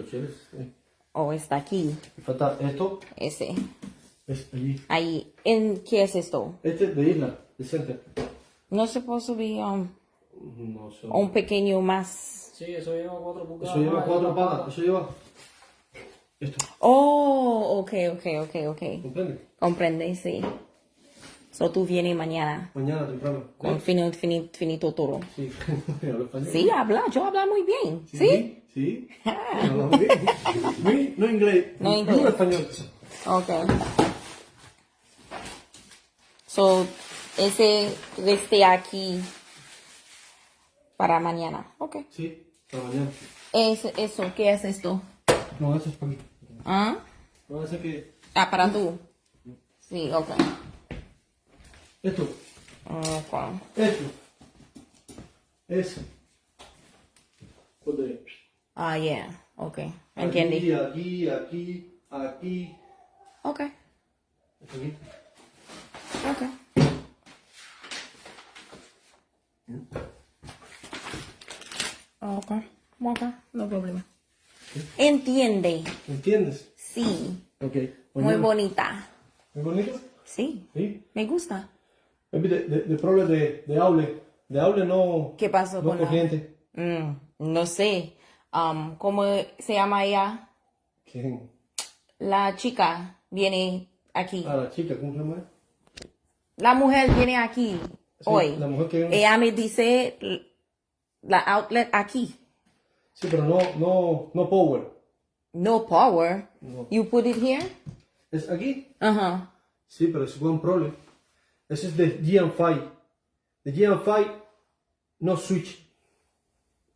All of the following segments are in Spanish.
¿Quieres? O está aquí. Me falta esto. Ese. Es allí. Ahí. ¿Qué es esto? Este de isla, de center. No se puede subir No sé. un pequeño más. Sí, eso lleva 4 pulgadas. Eso lleva más, 4 lleva patas. Eso lleva. Esto. Oh, ok. ¿Comprende? Comprende, sí. So tú vienes mañana Mañana temprano. con finito todo. Sí. Hablo español. Sí, yo hablo muy bien. ¿Sí? Sí. Hablo muy bien. No inglés. No inglés. No español. Ok. So, ese esté aquí para mañana. Ok. Sí, para mañana. Eso, ¿qué es esto? No, eso es para mí. ¿Ah? No, eso que. Ah, para tú. Sí, ok. Esto. Ok. Esto. Eso. Joder. Ah, yeah. Ok. Entendí. Aquí. Ok. Aquí. Ok. Ok. Ok. No problema. Entiende. ¿Entiendes? Sí. Ok. Muy Mañana. bonita. ¿Muy bonito? Sí. Sí. Me gusta. Maybe the problem de Aule. De Aule no. ¿Qué pasó no con la? corriente. No sé. ¿Cómo se llama ella? ¿Quién? La chica viene aquí. Ah, la chica, ¿cómo se llama? La mujer viene aquí Sí, hoy. la mujer que viene. Ella me dice la outlet aquí. Sí, pero no power. No power. No. You put it here? ¿Es aquí? Ajá. Sí, pero es un problem. Ese es de GM5. De GM5 no switch.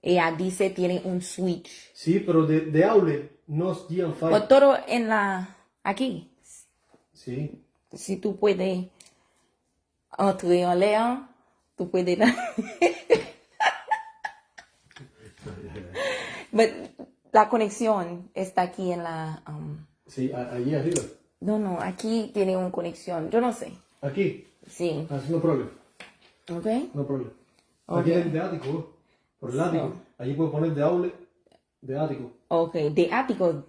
Ella dice tiene un switch. Sí, pero de Aule no es GM5. Pero todo en la aquí. Sí. Si tú puedes entrer en l'air, tú puedes. But la conexión está aquí en la. Sí, allí arriba. No, aquí tiene una conexión. Yo no sé. Aquí. Sí. Así no problem. ¿Ok? No problem. Ok. Aquí es de ático. Por el ático. Allí puedo poner de Aule de ático. Ok. De ático